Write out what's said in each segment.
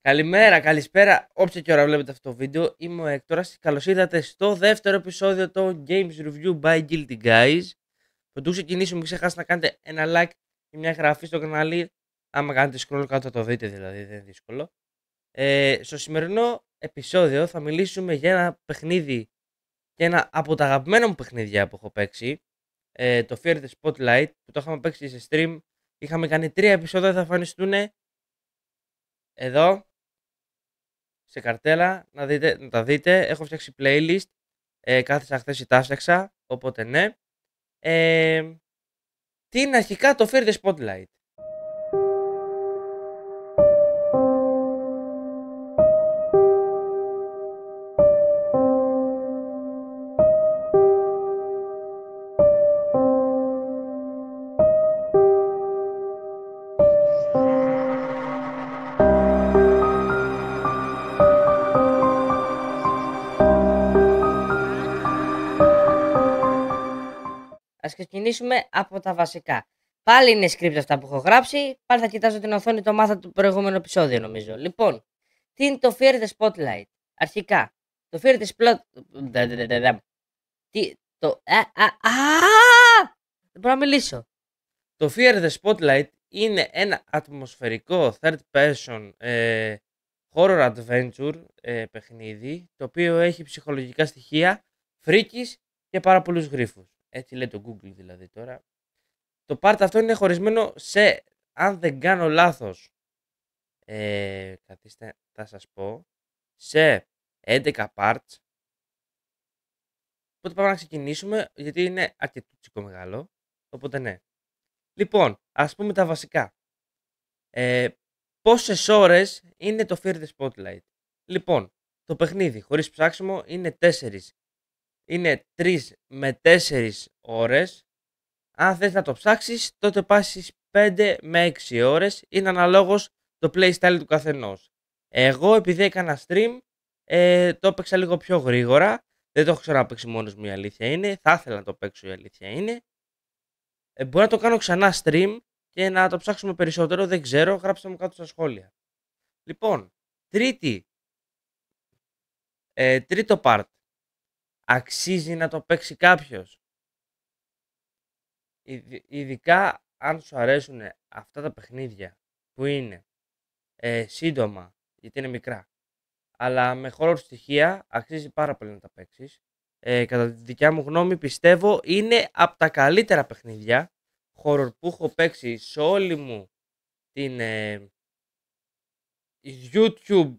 Καλημέρα, καλησπέρα, όποια και ώρα βλέπετε αυτό το βίντεο. Είμαι ο Έκτορας. Καλώς ήρθατε στο δεύτερο επεισόδιο του Games Review by Guilty Guys. Πρωτού ξεκινήσουμε, μην ξεχάσετε να κάνετε ένα like και μια εγγραφή στο κανάλι. Άμα κάνετε scroll κάτω θα το δείτε, δηλαδή δεν είναι δύσκολο. Στο σημερινό επεισόδιο θα μιλήσουμε για ένα παιχνίδι και ένα από τα αγαπημένα μου παιχνίδια που έχω παίξει. Το Fear the Spotlight, που το είχαμε παίξει σε stream. Είχαμε κάνει 3 επεισόδια, θα εμφανιστούν εδώ σε καρτέλα, να τα δείτε. Έχω φτιάξει playlist, κάθισα χθες ή τα φτιάξα, οπότε ναι. Τι είναι αρχικά το Fear the Spotlight? Ας ξεκινήσουμε από τα βασικά. Πάλι είναι script αυτά που έχω γράψει. Πάλι θα κοιτάζω την οθόνη, το μάθα του προηγούμενου επεισόδιο νομίζω. Λοιπόν, τι είναι το Fear the Spotlight? Αρχικά, το Fear the Spotlight... Τι... Το... Δεν μπορώ να μιλήσω. Το Fear the Spotlight είναι ένα ατμοσφαιρικό third person horror adventure παιχνίδι, το οποίο έχει ψυχολογικά στοιχεία, φρίκης και πάρα πολλούς γρίφους. Έτσι λέει το Google δηλαδή τώρα. Το part αυτό είναι χωρισμένο σε, αν δεν κάνω λάθος, καθίστε θα σας πω, σε 11 parts. Οπότε πάμε να ξεκινήσουμε, γιατί είναι αρκετούτσικο μεγάλο, οπότε ναι. Λοιπόν, ας πούμε τα βασικά. Πόσες ώρες είναι το Fear the Spotlight? Λοιπόν, το παιχνίδι χωρίς ψάξιμο είναι 4. Είναι 3 με 4 ώρες. Αν θες να το ψάξεις, τότε πάσεις 5 με 6 ώρες. Είναι αναλόγως το playstyle του καθενός. Εγώ επειδή έκανα stream, το έπαιξα λίγο πιο γρήγορα. Δεν το έχω ξαναπαίξει μόνος μου, η αλήθεια είναι. Θα ήθελα να το παίξω, η αλήθεια είναι. Μπορεί να το κάνω ξανά stream και να το ψάξουμε περισσότερο. Δεν ξέρω, γράψτε μου κάτω στα σχόλια. Λοιπόν, τρίτο part. Αξίζει να το παίξει κάποιος? Ειδικά αν σου αρέσουν αυτά τα παιχνίδια που είναι σύντομα, γιατί είναι μικρά, αλλά με horror στοιχεία, αξίζει πάρα πολύ να τα παίξεις. Κατά τη δικιά μου γνώμη πιστεύω είναι από τα καλύτερα παιχνίδια horror που έχω παίξει σε όλη μου την YouTube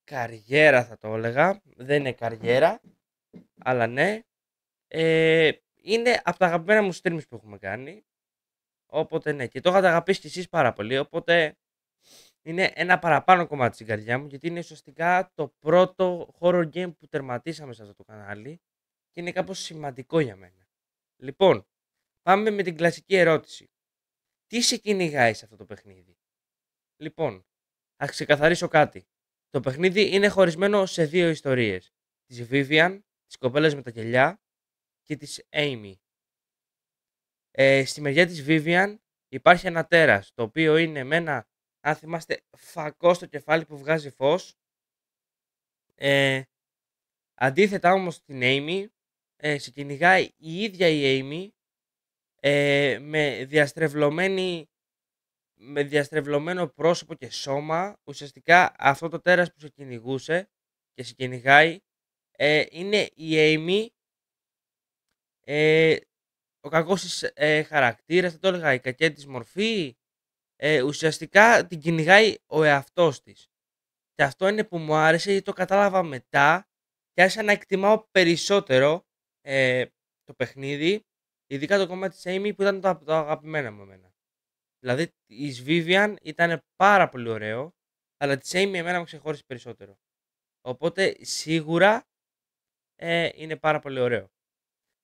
καριέρα, θα το έλεγα. Δεν είναι καριέρα, αλλά ναι. Είναι από τα αγαπημένα μου streams που έχουμε κάνει. Οπότε ναι, και το είχατε αγαπήσει κι εσείς πάρα πολύ. Οπότε είναι ένα παραπάνω κομμάτι στην καρδιά μου, γιατί είναι ουσιαστικά το πρώτο horror game που τερματίσαμε σε αυτό το κανάλι και είναι κάπως σημαντικό για μένα. Λοιπόν, πάμε με την κλασική ερώτηση. Τι σε κυνηγάει σε αυτό το παιχνίδι? Λοιπόν, θα ξεκαθαρίσω κάτι. Το παιχνίδι είναι χωρισμένο σε 2 ιστορίες. Της Vivian, της κοπέλας με τα κελιά, και της Amy. Στη μεριά της Vivian υπάρχει ένα τέρας, το οποίο είναι με ένα, αν θυμάστε, φακό στο κεφάλι που βγάζει φως. Αντίθετα όμως στην Amy, σε κυνηγάει η ίδια η Amy, με διαστρεβλωμένο πρόσωπο και σώμα. Ουσιαστικά αυτό το τέρας που σε κυνηγούσε και σε κυνηγάει είναι η Amy, ο κακός της χαρακτήρας, θα το έλεγα, η κακιά της μορφή. Ουσιαστικά την κυνηγάει ο εαυτός της. Και αυτό είναι που μου άρεσε, γιατί το κατάλαβα μετά και άρχισα να εκτιμάω περισσότερο το παιχνίδι, ειδικά το κομμάτι της Amy που ήταν το αγαπημένο μου εμένα. Δηλαδή η Vivian ήταν πάρα πολύ ωραίο, αλλά της Amy εμένα μου ξεχώρισε περισσότερο. Οπότε σίγουρα είναι πάρα πολύ ωραίο.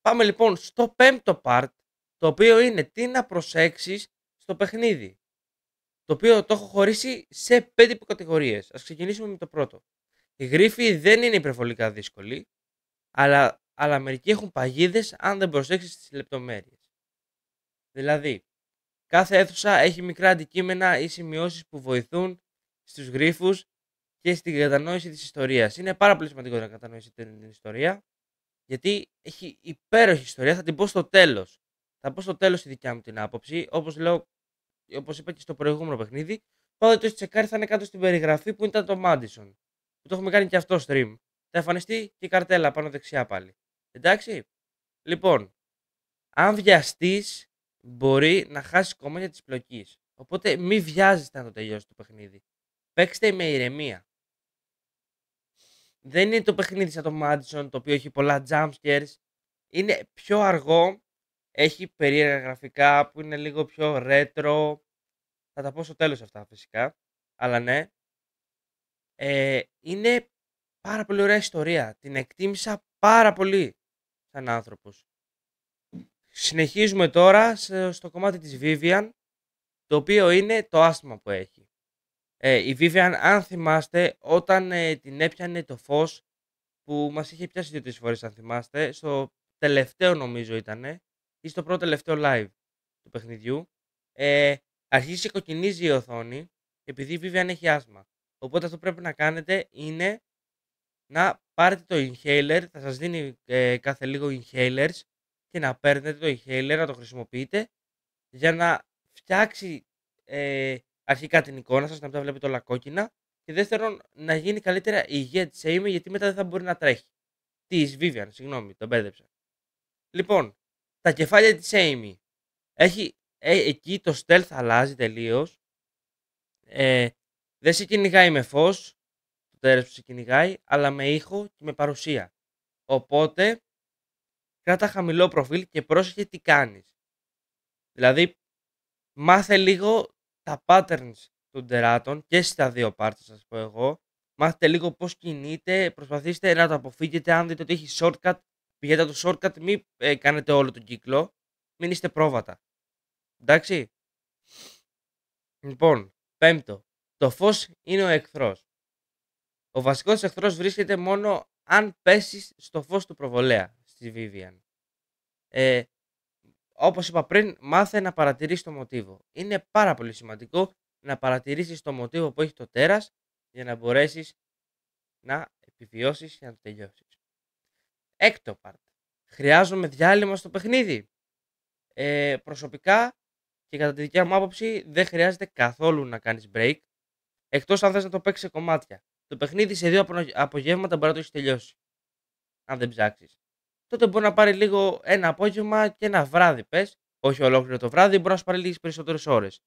Πάμε λοιπόν στο 5ο part, το οποίο είναι τι να προσέξεις στο παιχνίδι. Το οποίο το έχω χωρίσει σε 5 υποκατηγορίες. Ας ξεκινήσουμε με το πρώτο. Οι γρίφοι δεν είναι υπερβολικά δύσκολοι, αλλά μερικοί έχουν παγίδες αν δεν προσέξεις τις λεπτομέρειες. Δηλαδή, κάθε αίθουσα έχει μικρά αντικείμενα ή σημειώσεις που βοηθούν στους γρίφους και στην κατανόηση της ιστορίας. Είναι πάρα πολύ σημαντικό να κατανοήσει την ιστορία, γιατί έχει υπέροχη ιστορία. Θα την πω στο τέλος. Θα πω στο τέλος τη δικιά μου την άποψη. Όπως είπα και στο προηγούμενο παιχνίδι, πάντα το τσεκάρι θα είναι κάτω στην περιγραφή που ήταν το Madison. Που το έχουμε κάνει και αυτό stream. Θα εμφανιστεί και η καρτέλα πάνω δεξιά πάλι. Εντάξει. Λοιπόν, αν βιαστείς, μπορεί να χάσεις κομμάτια της πλοκής. Οπότε μη βιάζεστε να το τελειώσει το παιχνίδι. Παίξτε με ηρεμία. Δεν είναι το παιχνίδι σαν το Madison, το οποίο έχει πολλά jumpscares. Είναι πιο αργό. Έχει περίεργα γραφικά που είναι λίγο πιο retro. Θα τα πω στο τέλος αυτά φυσικά. Αλλά ναι. Είναι πάρα πολύ ωραία ιστορία. Την εκτίμησα πάρα πολύ σαν άνθρωπος. Συνεχίζουμε τώρα στο κομμάτι της Vivian, το οποίο είναι το άσθημα που έχει. Η Vivian, αν θυμάστε, όταν την έπιανε το φως, που μας είχε πιάσει 2-3 φορές, αν θυμάστε, στο τελευταίο νομίζω ήτανε, ή στο πρώτο τελευταίο live του παιχνιδιού, αρχίζει και κοκκινίζει η οθόνη, επειδή η Vivian έχει άσθμα. Οπότε αυτό που πρέπει να κάνετε είναι να πάρετε το inhaler, θα σας δίνει κάθε λίγο inhalers, και να παίρνετε το inhaler, να το χρησιμοποιείτε για να φτιάξει αρχικά την εικόνα σας, να μην τα βλέπετε όλα κόκκινα, και δεύτερον να γίνει καλύτερα η υγεία της Amy, γιατί μετά δεν θα μπορεί να τρέχει. Της Vivian, συγγνώμη, τον μπέδεψα. Λοιπόν, τα κεφάλια της Amy. Εκεί το stealth αλλάζει τελείως. Δεν σε κυνηγάει με φως, το τέρας που σε κυνηγάει, αλλά με ήχο και με παρουσία. Οπότε, κράτα χαμηλό προφίλ και πρόσεχε τι κάνεις. Δηλαδή, μάθε λίγο τα patterns των τεράτων και στα δύο parts, θα σας πω εγώ. Μάθετε λίγο πώς κινείται, προσπαθήστε να το αποφύγετε. Αν δείτε ότι έχει shortcut, πηγαίνετε το shortcut, μην κάνετε όλο τον κύκλο, μην είστε πρόβατα. Εντάξει. Λοιπόν, πέμπτο. Το φως είναι ο εχθρός. Ο βασικός εχθρός βρίσκεται μόνο αν πέσεις στο φως του προβολέα, στη Vivian. Όπως είπα πριν, μάθε να παρατηρήσεις το μοτίβο. Είναι πάρα πολύ σημαντικό να παρατηρήσεις το μοτίβο που έχει το τέρας για να μπορέσεις να επιβιώσεις και να το τελειώσεις. Έκτο part. Χρειάζομαι διάλειμμα στο παιχνίδι. Προσωπικά και κατά τη δικιά μου άποψη δεν χρειάζεται καθόλου να κάνεις break, εκτός αν θες να το παίξεις σε κομμάτια. Το παιχνίδι σε 2 απογεύματα μπορεί να το έχεις τελειώσει. Αν δεν ψάξεις. Τότε μπορεί να πάρει λίγο ένα απόγευμα και ένα βράδυ, πες. Όχι ολόκληρο το βράδυ, μπορεί να σου πάρει λίγες περισσότερες ώρες.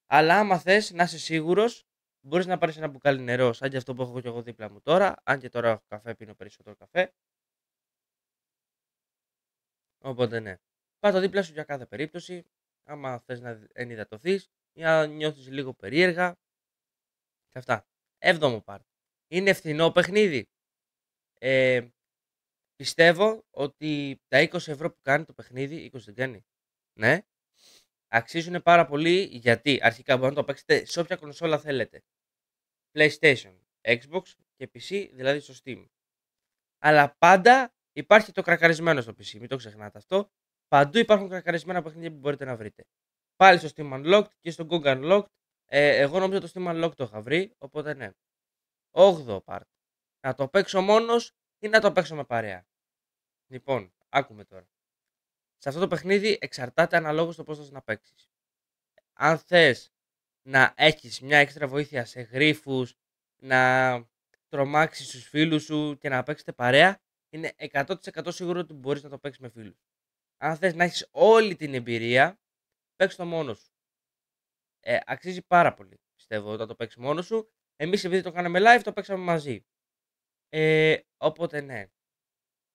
Αλλά άμα θες να είσαι σίγουρος, μπορείς να πάρεις ένα μπουκάλι νερό, σαν και αυτό που έχω και εγώ δίπλα μου τώρα. Αν και τώρα έχω καφέ, πίνω περισσότερο καφέ. Οπότε ναι. Πάρ' το δίπλα σου για κάθε περίπτωση. Άμα θες να ενυδατωθείς ή αν νιώθεις λίγο περίεργα. Και αυτά. 7ο part. Είναι φθηνό παιχνίδι. Πιστεύω ότι τα 20 ευρώ που κάνει το παιχνίδι, 20 δεν κάνει, ναι, αξίζουν πάρα πολύ, γιατί αρχικά μπορείτε να το παίξετε σε όποια κονσόλα θέλετε. PlayStation, Xbox και PC, δηλαδή στο Steam. Αλλά πάντα υπάρχει το κρακαρισμένο στο PC, μην το ξεχνάτε αυτό. Παντού υπάρχουν κρακαρισμένα παιχνίδια που μπορείτε να βρείτε. Πάλι στο Steam Unlocked και στο GOG Unlocked. Εγώ νομίζω το Steam Unlocked το είχα βρει, οπότε ναι. 8ο part. Να το παίξω μόνος ή να το παίξω με παρέα. Λοιπόν, άκουμε τώρα. Σε αυτό το παιχνίδι εξαρτάται αναλόγως το πώς θες να παίξεις. Αν θες να έχεις μια έξτρα βοήθεια σε γρίφους, να τρομάξεις τους φίλους σου και να παίξετε παρέα, είναι 100% σίγουρο ότι μπορείς να το παίξεις με φίλους. Αν θες να έχεις όλη την εμπειρία, παίξ' το μόνος σου. Αξίζει πάρα πολύ, πιστεύω, όταν το παίξεις μόνος σου. Εμείς, επειδή το κάναμε live, το παίξαμε μαζί. Οπότε ναι.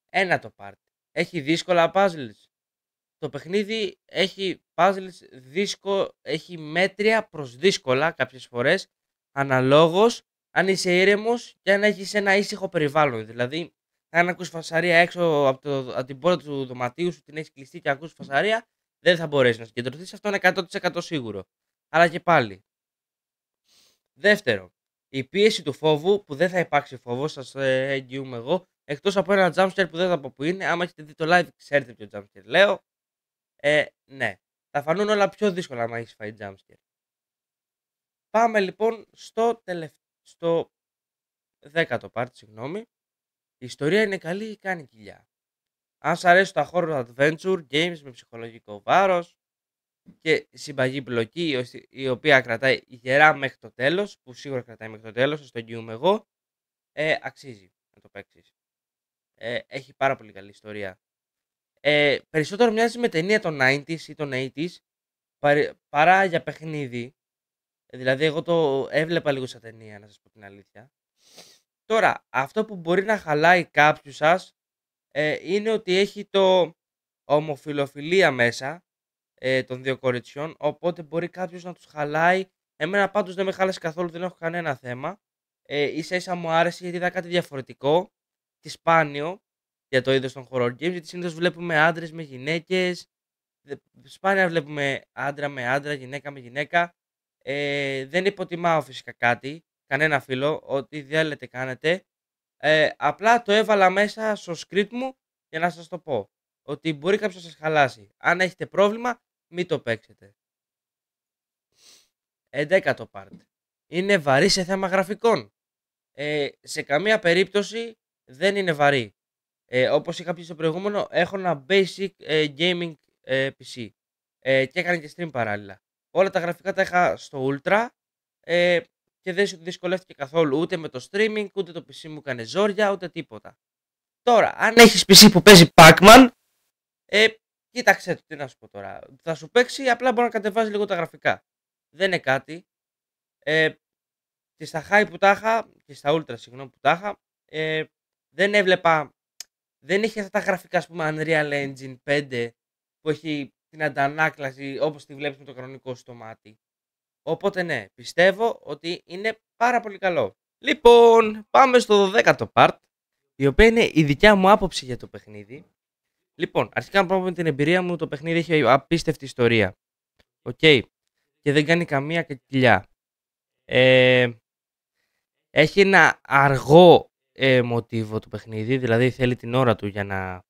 Ένα το part. Έχει δύσκολα puzzles. Το παιχνίδι έχει puzzles έχει μέτρια προς δύσκολα κάποιες φορές, αναλόγως αν είσαι ήρεμος και αν έχεις ένα ήσυχο περιβάλλον. Δηλαδή, αν ακούς φασαρία έξω από την πόρτα του δωματίου σου, την έχεις κλειστεί και ακούς φασαρία, δεν θα μπορέσεις να συγκεντρωθείς. Αυτό είναι 100% σίγουρο. Αλλά και πάλι. Δεύτερο, η πίεση του φόβου, που δεν θα υπάρξει φόβος, σας εγγυούμαι εγώ, εκτός από ένα jumpscare που δεν θα πω που είναι. Άμα έχετε δει το live, ξέρετε ποιο jumpscare λέω. Ναι. Θα φανούν όλα πιο δύσκολα άμα έχεις φάει jumpscare. πάμε λοιπόν στο 10ο part, συγγνώμη. Η ιστορία είναι καλή, κάνει κοιλιά. Αν σας αρέσουν τα horror adventure games με ψυχολογικό βάρος και συμπαγή μπλοκή η οποία κρατάει γερά μέχρι το τέλος, που σίγουρα κρατάει μέχρι το τέλος, σας το εγγυούμαι εγώ, αξίζει να το παίξεις. Έχει πάρα πολύ καλή ιστορία. Περισσότερο μοιάζει με ταινία των 90s ή των 80s παρά για παιχνίδι. Δηλαδή εγώ το έβλεπα λίγο σαν ταινία, να σας πω την αλήθεια. Τώρα, αυτό που μπορεί να χαλάει κάποιους σας είναι ότι έχει το ομοφιλοφιλία μέσα των δύο κοριτσιών, οπότε μπορεί κάποιος να τους χαλάει. Εμένα πάντως δεν με χάλασε καθόλου, δεν έχω κανένα θέμα. Ίσα ίσα μου άρεσε γιατί είδα κάτι διαφορετικό και σπάνιο για το είδος των horror games, γιατί συνήθως βλέπουμε άντρες με γυναίκες, σπάνια βλέπουμε άντρα με άντρα, γυναίκα με γυναίκα. Δεν υποτιμάω φυσικά κάτι, κανένα φίλο, ό,τι θέλετε κάνετε. Απλά το έβαλα μέσα στο script μου για να σας το πω. Ότι μπορεί κάποιος να σας χαλάσει. Αν έχετε πρόβλημα, μην το παίξετε. 11ο part. Είναι βαρύ σε θέμα γραφικών. Σε καμία περίπτωση δεν είναι βαρύ. Όπως είχα πει στο προηγούμενο, έχω ένα basic gaming PC. Και έκανα και stream παράλληλα. Όλα τα γραφικά τα είχα στο Ultra και δεν δυσκολεύτηκε καθόλου ούτε με το streaming, ούτε το PC μου έκανε ζόρια, ούτε τίποτα. Τώρα, αν έχεις PC που παίζει Pac-Man, κοίταξε το, τι να σου πω τώρα. Θα σου παίξει, απλά μπορεί να κατεβάζει λίγο τα γραφικά. Δεν είναι κάτι. Και στα high που τα είχα, και στα ultra συγγνώμη που τα είχα, δεν έβλεπα, δεν είχε αυτά τα γραφικά, ας πούμε, Unreal Engine 5, που έχει την αντανάκλαση όπως τη βλέπεις με το κανονικό στο μάτι. Οπότε ναι, πιστεύω ότι είναι πάρα πολύ καλό. Λοιπόν, πάμε στο 12ο part, η οποία είναι η δικιά μου άποψη για το παιχνίδι. Λοιπόν, αρχικά να πω με την εμπειρία μου, το παιχνίδι έχει απίστευτη ιστορία. Οκ. Και δεν κάνει καμία κοιλιά. Έχει ένα αργό μοτίβο το παιχνίδι, δηλαδή θέλει την ώρα του για να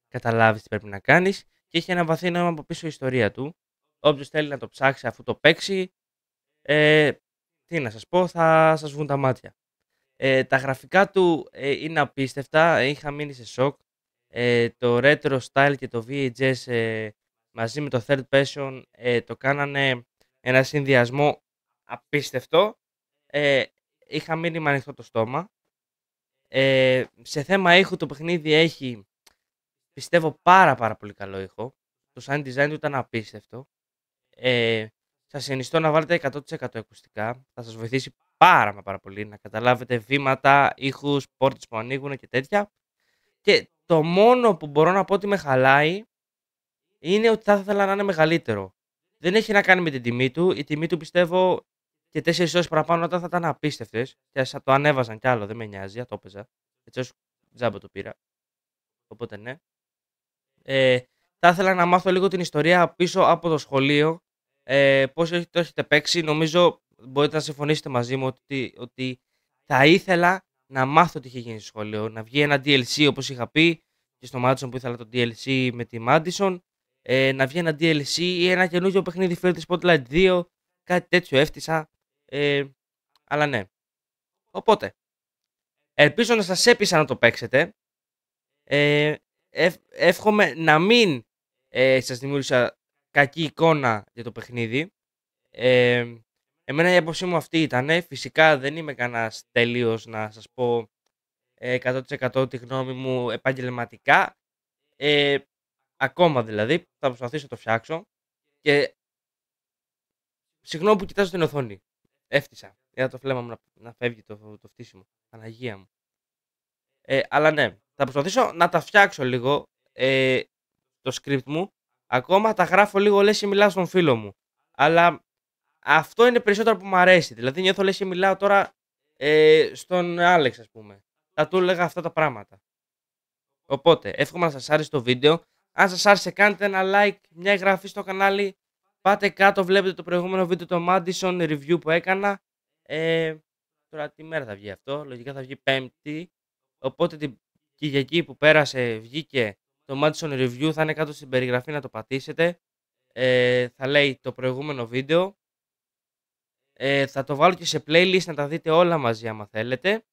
καταλάβεις τι πρέπει να κάνεις, και έχει ένα βαθύ νόημα από πίσω η ιστορία του. Όποιος θέλει να το ψάξει αφού το παίξει, τι να σας πω, θα σας βγουν τα μάτια. Τα γραφικά του είναι απίστευτα, είχα μείνει σε σοκ. Το retro style και το VHS μαζί με το third person το κάνανε ένα συνδυασμό απίστευτο. Είχα μείνει με ανοιχτό το στόμα. Σε θέμα ήχου το παιχνίδι έχει, πιστεύω, πάρα πολύ καλό ήχο. Το sound design του ήταν απίστευτο. Σας συνιστώ να βάλετε 100% ακουστικά. Θα σας βοηθήσει πάρα πολύ να καταλάβετε βήματα, ήχους, πόρτες που ανοίγουν και τέτοια. Και το μόνο που μπορώ να πω ότι με χαλάει είναι ότι θα ήθελα να είναι μεγαλύτερο. Δεν έχει να κάνει με την τιμή του. Η τιμή του, πιστεύω, και 4 ώρες παραπάνω όταν θα ήταν απίστευτες. Και θα το ανέβαζαν κι άλλο, δεν με νοιάζει, θα το έπαιζα. Έτσι ως τζάμπα το πήρα. Οπότε ναι. Θα ήθελα να μάθω λίγο την ιστορία πίσω από το σχολείο. Πώς το έχετε παίξει. Νομίζω μπορείτε να συμφωνήσετε μαζί μου ότι θα ήθελα να μάθω τι είχε γίνει στο σχολείο. Να βγει ένα DLC όπως είχα πει και στο Madison που ήθελα το DLC με τη Madison. Να βγει ένα DLC ή ένα καινούργιο παιχνίδι Filter Spotlight 2. Κάτι τέτοιο έφτιασα. Αλλά ναι. Οπότε, ελπίζω να σας έπεισα να το παίξετε. Εύχομαι να μην σας δημιούργησα κακή εικόνα για το παιχνίδι. Εμένα η άποψή μου αυτή ήταν. Φυσικά δεν είμαι κανένας τελείως να σας πω 100% τη γνώμη μου επαγγελματικά. Ακόμα δηλαδή. Θα προσπαθήσω να το φτιάξω. Και συγγνώμη που κοιτάζω την οθόνη. Έφτιασα. Είδα το φλέμα μου να φεύγει το φτύσιμο. Παναγία μου. Αλλά ναι. Θα προσπαθήσω να τα φτιάξω λίγο το script μου. Ακόμα τα γράφω λίγο λες και μιλάω στον φίλο μου. Αλλά αυτό είναι περισσότερο που μου αρέσει. Δηλαδή νιώθω λες και μιλάω τώρα στον Άλεξ, ας πούμε. Θα του έλεγα αυτά τα πράγματα. Οπότε εύχομαι να σας άρεσε το βίντεο. Αν σας άρεσε κάντε ένα like, μια εγγραφή στο κανάλι. Πάτε κάτω, βλέπετε το προηγούμενο βίντεο το Madison review που έκανα. Τώρα τι μέρα θα βγει αυτό. Λογικά θα βγει Πέμπτη. Οπότε την Κυριακή που πέρασε βγήκε το Madison Review, θα είναι κάτω στην περιγραφή να το πατήσετε. Θα λέει το προηγούμενο βίντεο. Θα το βάλω και σε playlist να τα δείτε όλα μαζί άμα θέλετε.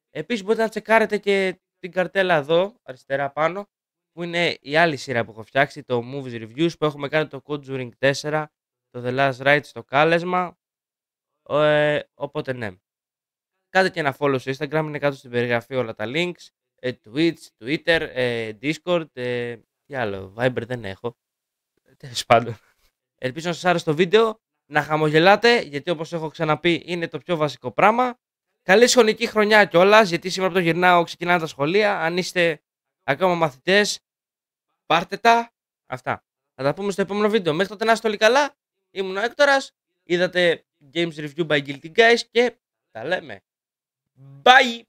Επίσης μπορείτε να τσεκάρετε και την καρτέλα εδώ, αριστερά πάνω, που είναι η άλλη σειρά που έχω φτιάξει, το Movies Reviews, που έχουμε κάνει το Conjuring 4, το The Last Ride στο κάλεσμα. Οπότε ναι. Κάντε και ένα follow στο Instagram, είναι κάτω στην περιγραφή όλα τα links. Twitch, Twitter, Discord, τι άλλο, Viber δεν έχω. Τέλος πάντων. Ελπίζω να σας άρεσε το βίντεο, να χαμογελάτε, γιατί όπως έχω ξαναπεί είναι το πιο βασικό πράγμα. Καλή σχολική χρονιά κιόλας, γιατί σήμερα που το γυρνάω ξεκινάνε τα σχολεία. Αν είστε ακόμα μαθητές, πάρτε τα. Αυτά. Θα τα πούμε στο επόμενο βίντεο. Μέχρι τότε να είστε όλοι καλά. Ήμουν ο Έκτορας. Είδατε Games Review by Guilty Guys και τα λέμε. Bye!